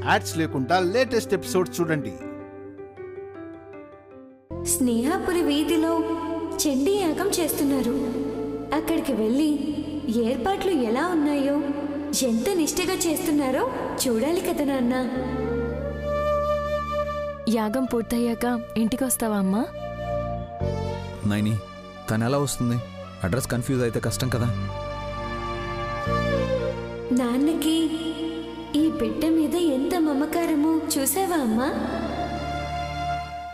Ads లేకుండా latest episode చూడండి. స్నేహాపురి వీధిలో చండీ యాగం చేస్తున్నారు. అక్కడికి వెళ్ళి ఏర్పాట్లు ఎలా ఉన్నాయో, ఎంత నిష్ఠగా చేస్తున్నారో చూడాలి కదా నాన్న. యాగం పూర్తయ్యాక ఇంటికి వస్తావా అమ్మా? నైని, తను ఎలా వస్తుంది? అడ్రస్ కన్ఫ్యూజ్ అయితే కష్టం కదా. నాన్నకి ఈ బిడ్డ మీద ఎంత మమకారమో చూసావా అమ్మా?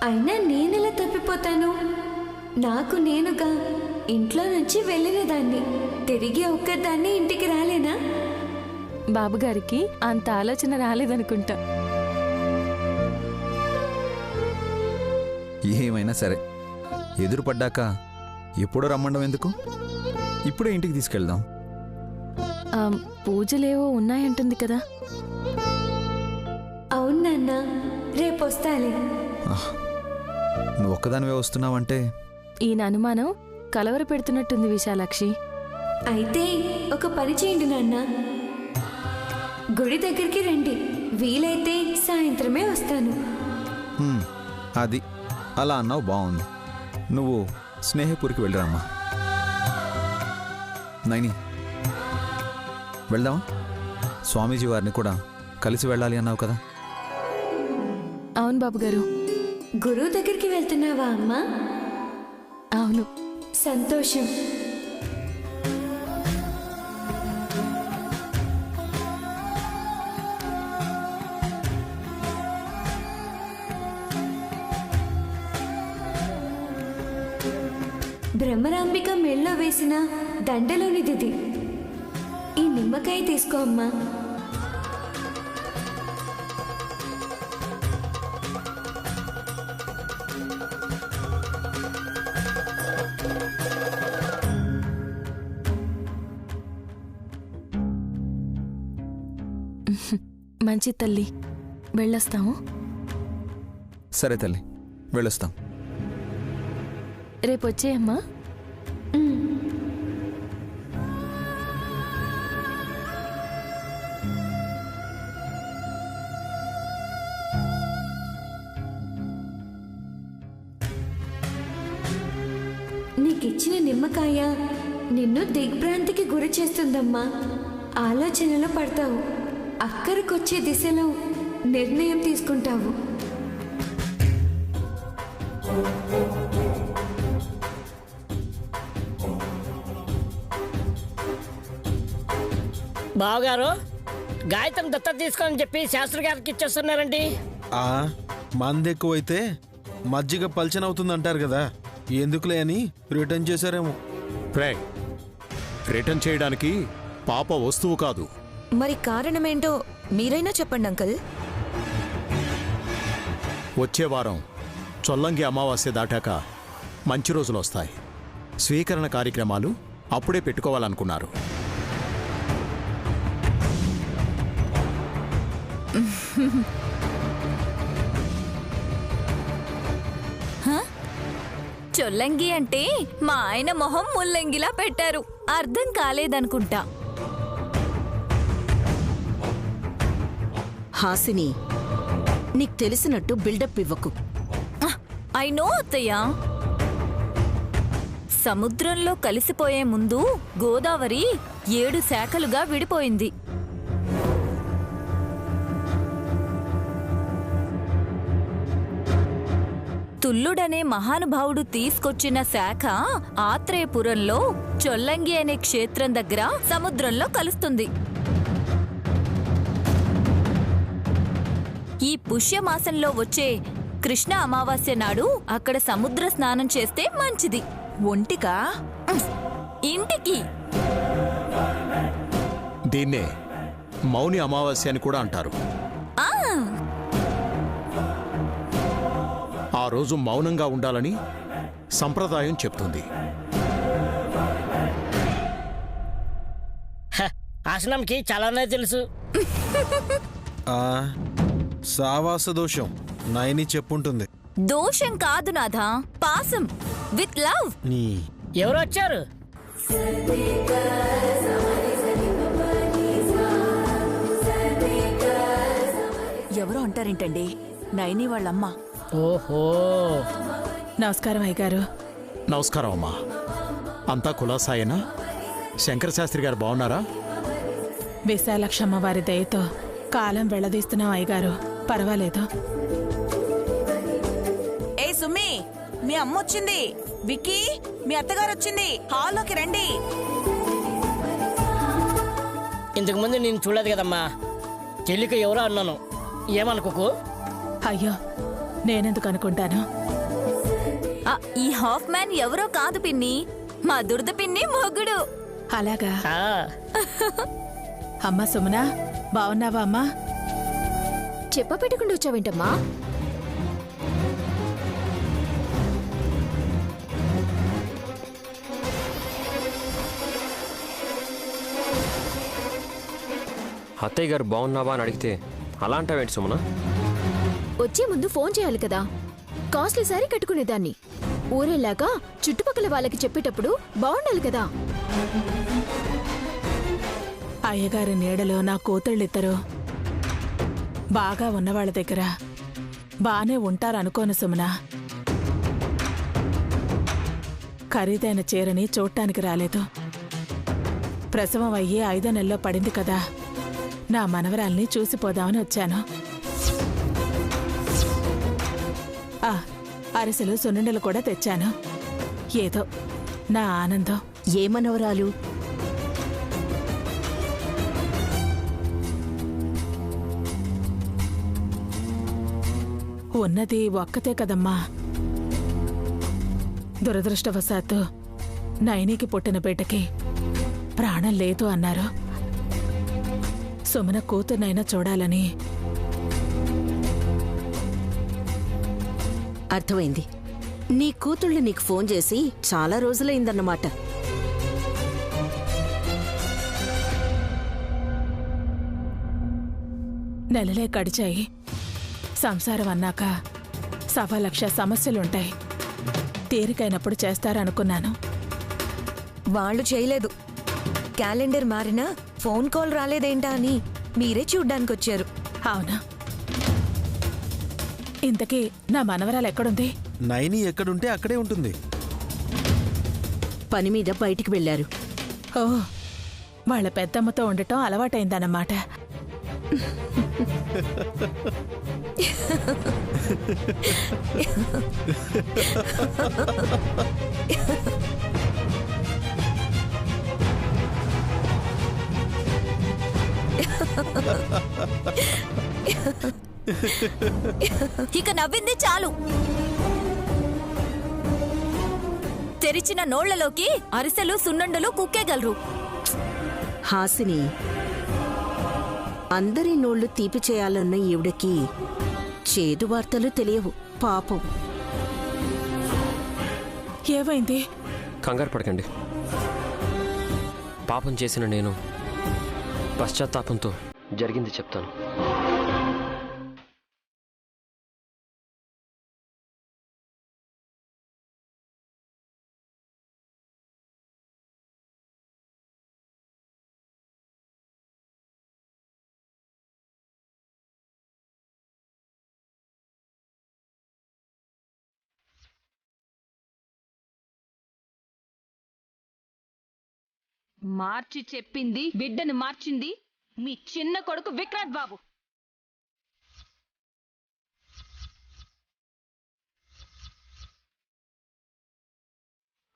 అయినా నేనెలా తప్పిపోతాను? నాకు నేనుగా ఇంట్లో నుంచి వెళ్ళిన దాన్ని, తిరిగి ఒక్కదాన్ని ఇంటికి రాలేనా? బాబుగారికి అంత ఆలోచన రాలేదనుకుంటా. ఏమైనా సరే, ఎదురుపడ్డాక ఎప్పుడో రమ్మండం ఎందుకు? ఇప్పుడే ఇంటికి తీసుకెళ్దాం. పూజలేవో ఉన్నాయంటుంది కదా. అవును నాన్న, రేపొస్తాలే. నువ్వు ఒక్కదానివే వస్తున్నావంటే ఈయన అనుమానం కలవర పెడుతున్నట్టుంది విశాలాక్షి. అయితే ఒక పని చేయండి నాన్న, గుడి దగ్గరికి రండి. వీలైతే సాయంత్రమే వస్తాను. అది అలా అన్నావు, బాగుంది. నువ్వు స్నేహపూరికి వెళ్ళిరమ్మా. నైని, వెళ్దామా? స్వామీజీ వారిని కూడా కలిసి వెళ్ళాలి అన్నావు కదా. అవును బాబుగారు. గురువు దగ్గరికి వెళ్తున్నావా అమ్మా? అవును. సంతోషం. బ్రహ్మరాంబిక మెళ్ళో వేసిన దండలోనిది. ఈ నిమ్మకాయ తీసుకో అమ్మా. మంచి తల్లి, వెళ్ళొస్తాము. సరే తల్లి, వెళ్ళొస్తాం. రేపు వచ్చేయమ్మా. నీకిచ్చిన నిమ్మకాయ నిన్ను దిగ్భ్రాంతికి గురి చేస్తుందమ్మా. ఆలోచనలో పడతావు, అక్కడికొచ్చే దిశలో నిర్ణయం తీసుకుంటావు. బావగారు, గాయత్రం దత్తత తీసుకోని చెప్పి శాస్త్రి గారికి ఇచ్చేస్తున్నారండి. మంది ఎక్కువైతే మజ్జిగ పల్చన అవుతుందంటారు కదా, ఎందుకులే అని రిటర్న్ చేశారేమో. రిటర్న్ చేయడానికి పాప వస్తువు కాదు. మరి కారణమేంటో మీరైనా చెప్పండి అంకల్. వచ్చే వారం చొల్లంగి అమావాస్య దాటాక మంచి రోజులు వస్తాయి. స్వీకరణ కార్యక్రమాలు అప్పుడే పెట్టుకోవాలనుకున్నారు. చొల్లంగి అంటే మా ఆయన మొహం ముల్లంగిలా పెట్టారు, అర్థం కాలేదనుకుంటా. హాసిని, నీకు తెలిసినట్టు బిల్డప్ ఇవ్వకు. ఐ నో అత్తయ్య. సముద్రంలో కలిసిపోయే ముందు గోదావరి 7 శాఖలుగా విడిపోయింది. తుల్లుడనే మహానుభావుడు తీసుకొచ్చిన శాఖ ఆత్రేయపురంలో చొల్లంగి అనే క్షేత్రం దగ్గర సముద్రంలో కలుస్తుంది. ఈ పుష్యమాసంలో వచ్చే కృష్ణ అమావాస్య నాడు అక్కడ సముద్ర స్నానం చేస్తే మంచిది. ఒంటికా? ఇంటికి. దీన్నే మౌని అమావాస్య అని కూడా అంటారు. ఆ రోజు మౌనంగా ఉండాలని సంప్రదాయం చెప్తుంది. ఆసనంకి చాలానే తెలుసు. సావాస దోషం నైని చెప్పుంటుంది. దోషం కాదు నాథా, పాసం విత్ లవ్. ఎవరు వచ్చారు? ఎవరో అంటారేంటండి, నైని వాళ్ళమ్మ. ఓహో, నమస్కారం అయ్యగారు. నమస్కారం అమ్మా. అంతా కులాసాయేనా? శంకరశాస్త్రి గారు బాగున్నారా? విశాలక్షమ్మ వారి దయతో కాలం వెళ్ళదీస్తున్నాం అయ్యగారు, పర్వాలేదు. ఏ సుమ్మి, మీ అమ్మ వచ్చింది. విక్కీ, మీ అత్తగారు వచ్చింది. హాల్లోకి రండి. ఇంతకు ముందు నేను చూడలేదు కదమ్మా. చెల్లికి ఎవరో అన్నాను, ఏమనుకోకు. అయ్యో, నేనెందుకు అనుకుంటాను? ఈ హాఫ్ మ్యాన్ ఎవరో కాదు పిన్ని, మా దురద పిన్ని మొగుడు. అలాగా? ఆ, అమ్మా సుమనా, బాగున్నావా అమ్మా? చెప్ప పెట్టకుండా వచ్చావేంటమ్మా? అత్తయ్య గారు బాగున్నావా అని అడిగితే అలా అంటావేంటి సుమన? వచ్చే ముందు ఫోన్ చేయాలి కదా. Costly sorry కట్టుకునేదాన్ని. ఊరెళ్ళాక చుట్టుపక్కల వాళ్ళకి చెప్పేటప్పుడు బాగుండాలి కదా. అయ్యగారి నీడలో నా కూతుళ్ళిద్దరు బాగా ఉన్నవాళ్ళ దగ్గర బానే ఉంటారనుకోను సుమనా. ఖరీదైన చీరని చూడటానికి రాలేదు. ప్రసవం అయ్యి 5వ నెలలో పడింది కదా, నా మనవరాల్ని చూసిపోదామని వచ్చాను. అరిసెలు సున్నుండలు కూడా తెచ్చాను. ఏదో నా ఆనందం. ఏ మనవరాలు? ఉన్నది ఒక్కతే కదమ్మా. దురదృష్టవశాత్తు నైనికి పుట్టిన బిడ్డకి ప్రాణం లేదు అన్నారు. సుమన కూతుర్నైనా చూడాలని. అర్థమైంది. నీ కూతుళ్ళు నీకు ఫోన్ చేసి చాలా రోజులైందన్నమాట. నెలలే గడిచాయి. సంసారం అన్నాక 1,00,000 సమస్యలుంటాయి. తీరికైనప్పుడు చేస్తారనుకున్నాను. వాళ్ళు చేయలేదు. క్యాలెండర్ మారినా ఫోన్ కాల్ రాలేదేంటా అని మీరే చూడ్డానికి వచ్చారు. అవునా? ఇంతకీ నా మనవరాలు ఎక్కడుంది? నైని ఎక్కడుంటే అక్కడే ఉంటుంది. పని మీద బయటికి వెళ్లారు. ఓ, వాళ్ళ పెద్దమ్మతో ఉండటం అలవాటైందన్నమాట. ఇక నవ్వింది చాలు. తెరిచిన నోళ్లలోకి అరిసెలు సున్నుండలు కుక్కేగలరు. హాసిని, అందరి నోళ్లు తీపి చేయాలన్న ఈవిడకి చేదు వార్తలు తెలియవు పాపం. ఏమైంది? కంగారు పడకండి. పాపం చేసిన నేను పశ్చాత్తాపంతో జరిగింది చెప్తాను. మార్చి చెప్పింది, బిడ్డను మార్చింది మీ చిన్న కొడుకు విక్రాంత్ బాబు.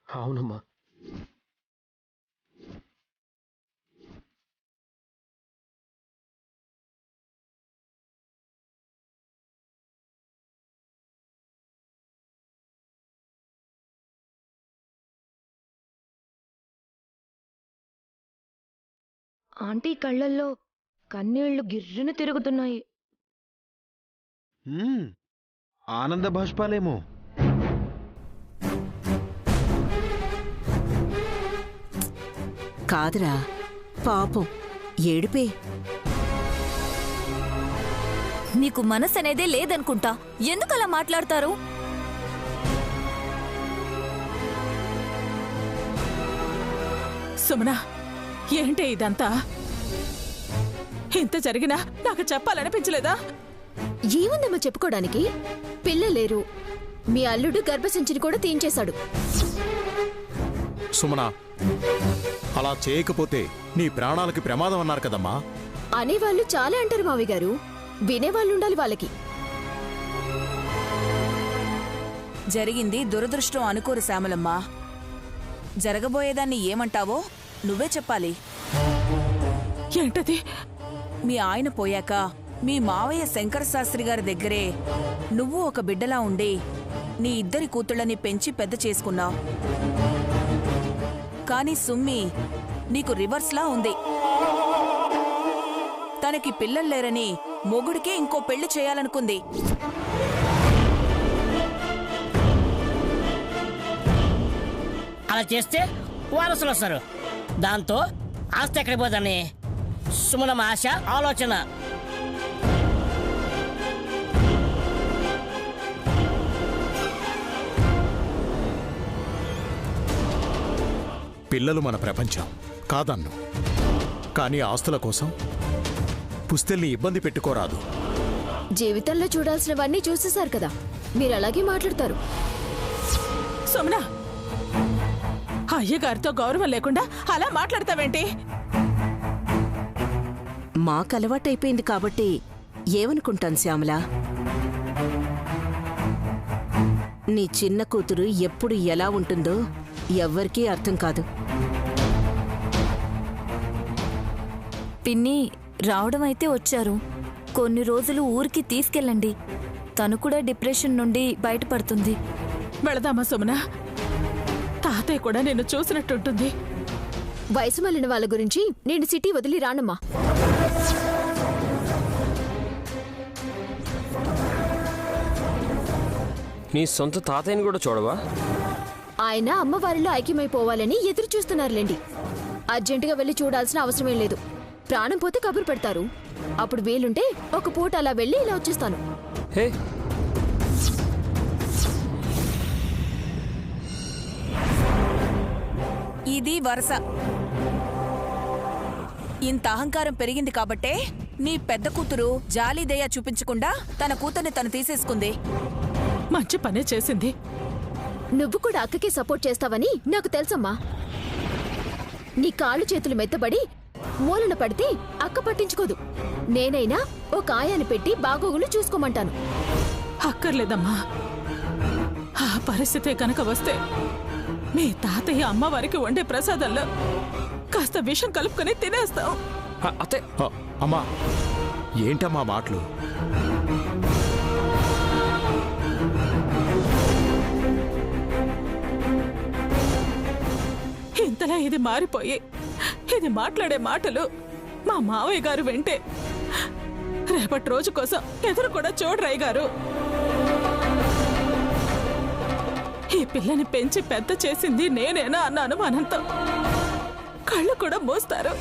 అవునమ్మా. ఆంటీ కళ్ళల్లో కన్నీళ్లు గిర్రున తిరుగుతున్నాయి. ఆనంద బాష్పాలేమో. కాదురా, పాపం ఏడిపే. నీకు మనసు అనేదే లేదనుకుంటా. ఎందుకలా మాట్లాడతారు? సుమనా, ఏంటే ఇదంతా? ఇంత జరిగినా నాకు చెప్పాలనిపించలేదా? ఏముందమ్మా చెప్పుకోవడానికి? పిల్లలేరు, మీ అల్లుడు గర్భసంచిని కూడా తీయించేశాడు. సుమన, అలా చేయకపోతే నీ ప్రాణాలకి ప్రమాదం అన్నారు కదమ్మా. అనేవాళ్ళు చాలా అంటారు మావి గారు, వినేవాళ్ళు ఉండాలి వాళ్ళకి. జరిగింది దురదృష్టం అనుకోరు శ్యామలమ్మ. జరగబోయేదాన్ని ఏమంటావో నువ్వే చెప్పాలి. ఏంటది? మీ ఆయన పోయాక మీ మావయ్య శంకర శాస్త్రి గారి దగ్గరే నువ్వు ఒక బిడ్డలా ఉండి నీ ఇద్దరి కూతుళ్ళని పెంచి పెద్ద చేసుకున్నావు. కాని సుమ్మి నీకు రివర్స్లా ఉంది. తనకి పిల్లల్లేరని మొగుడికే ఇంకో పెళ్లి చేయాలనుకుంది. అలా చేస్తే వారసులు వస్తారు. దాంతో ఆస్తి ఎక్కడికి పోదని సుమనమ్మ ఆశ, ఆలోచన. పిల్లలు మన ప్రపంచం కాదన్ను. కానీ ఆస్తుల కోసం పుస్తెల్ని ఇబ్బంది పెట్టుకోరాదు. జీవితంలో చూడాల్సినవన్నీ చూసేశారు కదా, మీరు అలాగే మాట్లాడతారు. సుమనా, అయ్యగారితో గౌరవం లేకుండా అలా మాట్లాడతావేంటి? మాకు అలవాటైపోయింది కాబట్టి ఏమనుకుంటాను శ్యామల. నీ చిన్న కూతురు ఎప్పుడు ఎలా ఉంటుందో ఎవ్వరికీ అర్థం కాదు. పిన్ని రావడం అయితే వచ్చారు. కొన్ని రోజులు ఊరికి తీసుకెళ్ళండి. తను కూడా డిప్రెషన్ నుండి బయటపడుతుంది. వెళదామా సుమనా? తాతయ్య కూడా నిన్ను చూసినట్టుంటుంది. వయసు మళ్ళిన వాళ్ళ గురించి నేను సిటీ వదిలి రానమ్మా. నీ సొంత తాతయ్యని కూడా చూడవా? ఆయన అమ్మవారిలో ఐక్యమైపోవాలని ఎదురు చూస్తున్నారులేండి. అర్జెంటుగా వెళ్ళి చూడాల్సిన అవసరమేం లేదు. ప్రాణం పోతే కబురు పెడతారు. అప్పుడు వీలుంటే ఒక పూట అలా వెళ్ళి ఇలా వచ్చేస్తాను. హే, ఇది వరస. ఇంత అహంకారం పెరిగింది కాబట్టే నీ పెద్ద కూతురు జాలీదయ చూపించకుండా తన కూతుర్ని తను తీసేసుకుంది. మంచి పనే చేసింది. నువ్వు కూడా అక్కకి సపోర్ట్ చేస్తావని నాకు తెలుసమ్మా. నీ కాళ్ళు చేతులు మెత్తబడి మూలన పడితే అక్క పట్టించుకోదు. నేనైనా ఒక ఆయాన్ని పెట్టి బాగోగులు చూసుకోమంటాను. అక్కర్లేదమ్మా. ఆ పరిస్థితే కనుక వస్తే మీ తాతయ్య అమ్మవారికి వండే ప్రసాదంలో కాస్త విషం కలుపుకొని తినేస్తాం. అతే అమ్మా, ఏంటమ్మా మాటలు? ఇంతలా ఇది మారిపోయి ఇది మాట్లాడే మాటలు మా మావయ్య గారు వింటే రేపటి రోజు కోసం ఎదురు కూడా చూడరయ్య గారు. ఈ పిల్లని పెంచి పెద్ద చేసింది నేనేనా అన్న అనుమానంతో కళ్ళు కూడా మోస్తారు.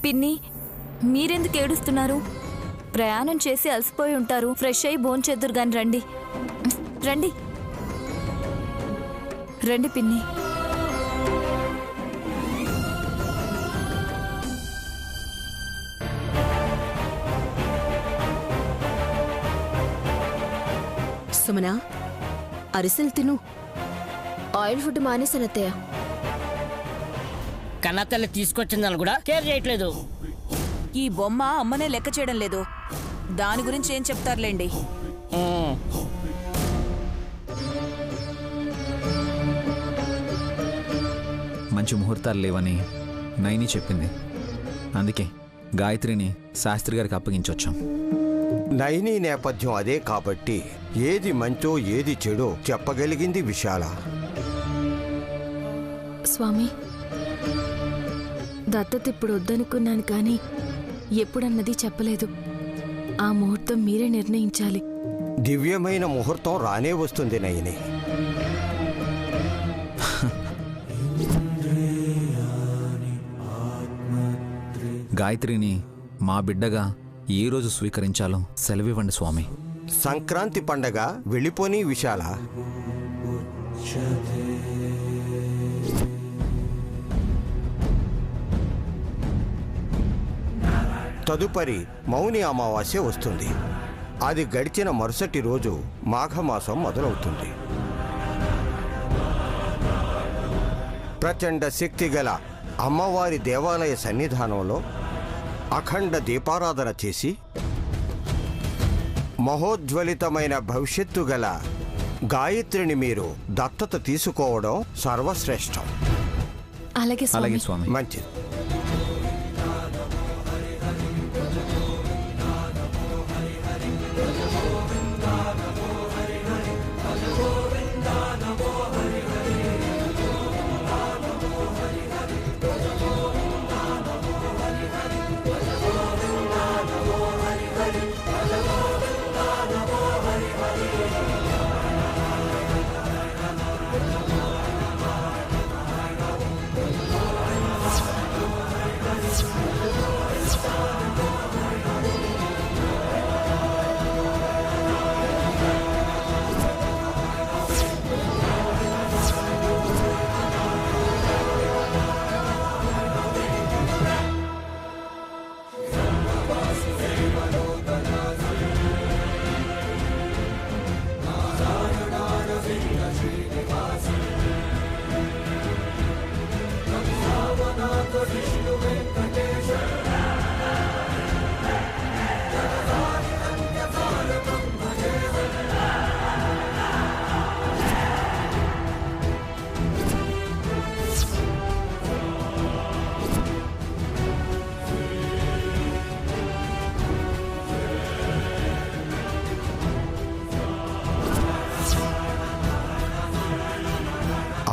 పిన్ని, మీరెందుకు ఏడుస్తున్నారు? ప్రయాణం చేసి అలసిపోయి ఉంటారు. ఫ్రెష్ అయ్యి భోంచేద్దురు గాని రండి. రండి రండి పిన్ని. సుమనా, అరిసెలు తిను. ఆయిల్ ఫుడ్ మానేసానత్తయ్య. కన్నతల్లి తీసుకొచ్చిందని కూడా కేర్ చేయట్లేదు. ఈ బొమ్మ అమ్మనే లెక్క చేయడం లేదు. దాని గురించి ఏం చెప్తారులేండి. మంచి ముహూర్తాలు లేవని నైని చెప్పింది. అందుకే గాయత్రిని శాస్త్రి గారికి అప్పగించొచ్చాం. నైని నేపథ్యం అదే కాబట్టి ఏది మంచో ఏది చెడో చెప్పగలిగింది విశాల. స్వామి, దత్తత ఇప్పుడు వద్దనుకున్నాను కానీ ఎప్పుడన్నది చెప్పలేదు. ఆ ముహూర్తం మీరే నిర్ణయించాలి. దివ్యమైన ముహూర్తం రానే వస్తుంది నైని. గాయత్రిని మా బిడ్డగా ఏ రోజు స్వీకరించాలో సెలవివ్వండి స్వామి. సంక్రాంతి పండగ వెళ్ళిపోని విశాల. తదుపరి మౌని అమావాస్య వస్తుంది. అది గడిచిన మరుసటి రోజు మాఘమాసం మొదలవుతుంది. ప్రచండ శక్తి గల అమ్మవారి దేవాలయ సన్నిధానంలో అఖండ దీపారాధన చేసి మహోజ్వలితమైన భవిష్యత్తు గల గాయత్రిని మీరు దత్తత తీసుకోవడం సర్వశ్రేష్టం. అలాగే స్వామి. మంచిది.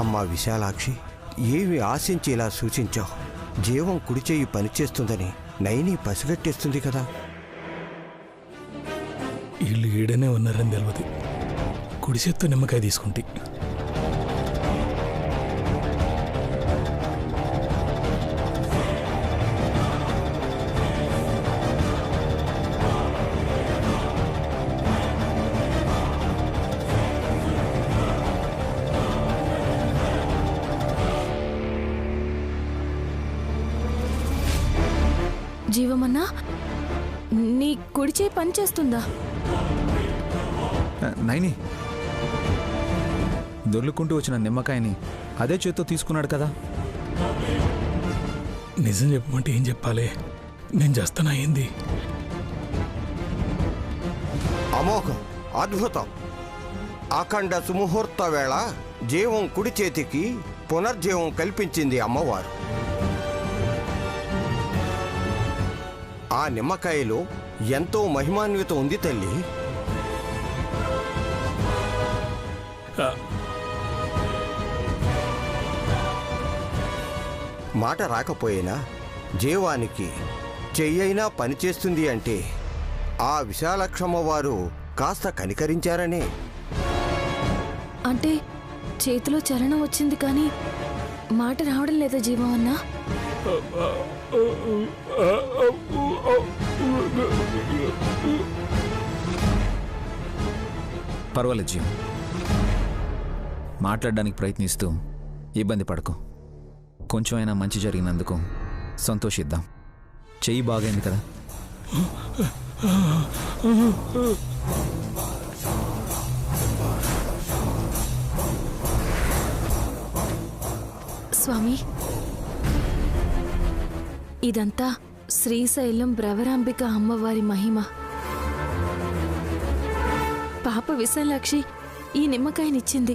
అమ్మా విశాలాక్షి, ఏమి ఆశించి ఇలా సూచించావు? జీవం కుడిచేయి పనిచేస్తుందని నైని పసిగట్టేస్తుంది కదా. వీళ్ళు ఈడనే ఉన్నారని తెలియదు. కుడి చేత్తో నిమ్మకాయ తీసుకుంటే జీవమన్నా, నీ కుడి చేయి పనిచేస్తుందా? నైని దొర్లుకుంటూ వచ్చిన నిమ్మకాయని అదే చేత్తో తీసుకున్నాడు కదా. నిజం చెప్పమంటే ఏం చెప్పాలి? నేను చేస్తానా ఏంది? అమోఘం, అద్భుతం. అఖండ సుముహూర్త వేళ జీవం కుడి చేతికి పునర్జీవం కల్పించింది అమ్మవారు. ఆ నిమ్మకాయలో ఎంతో మహిమాన్విత ఉంది తల్లి. మాట రాకపోయినా జీవానికి చెయ్యైనా పనిచేస్తుంది అంటే ఆ విశాలక్షమ్మ వారు కాస్త కనికరించారనే. అంటే చేతిలో చలనం వచ్చింది కానీ మాట రావడం లేదా జీవమన్నా? పర్వాలేదు జీవం, మాట్లాడడానికి ప్రయత్నిస్తూ ఇబ్బంది పడకు. కొంచెం అయినా మంచి జరిగినందుకు సంతోషిద్దాం. చెయ్యి బాగైంది కదా. స్వామి, ఇదంతా శ్రీశైలం భ్రవరాంబిక అమ్మవారి మహిమ. పాప విశాలాక్షి ఈ నిమ్మకాయనిచ్చింది.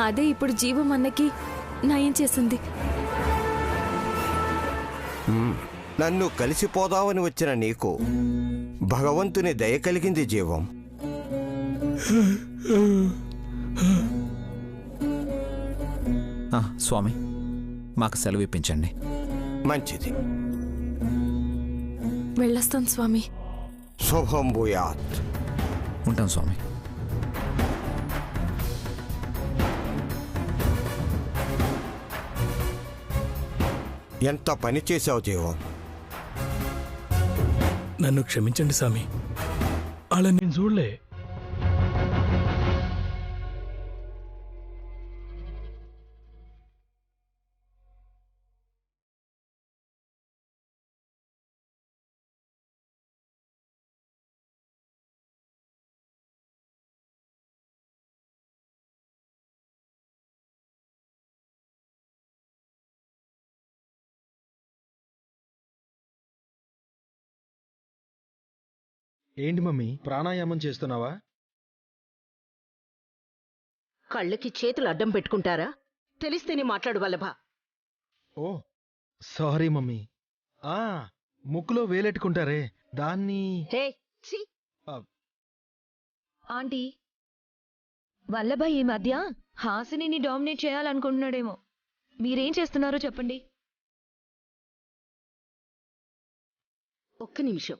అదే ఇప్పుడు జీవమన్నకి నయం చేసింది. నన్ను కలిసిపోదామని వచ్చిన నీకు భగవంతుని దయ కలిగింది జీవం. స్వామి, మాకు సెలవు ఇప్పించండి. మంచిది. వెళ్ళొస్తాం స్వామి. శుభం భూయాత్. ఉంటాం స్వామి. ఎంత పని చేశావు జీవం. నన్ను క్షమించండి స్వామి, అలా నేను చూడలే. ఏంటి మమ్మీ ప్రాణాయామం చేస్తున్నావా? కళ్ళకి చేతులు అడ్డం పెట్టుకుంటారా? తెలిస్తేనే మాట్లాడు వల్లభ. ఓ సారీ మమ్మీ. ముక్కులో వేలెట్టుకుంటారే దాన్ని. హే ఛీ! ఆంటీ, వల్లభ ఈ మధ్య హాసినిని డామినేట్ చేయాలనుకుంటున్నాడేమో. మీరేం చేస్తున్నారో చెప్పండి. ఒక్క నిమిషం,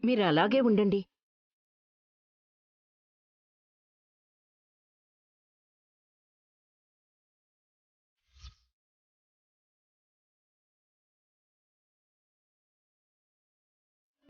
మీరు అలాగే ఉండండి.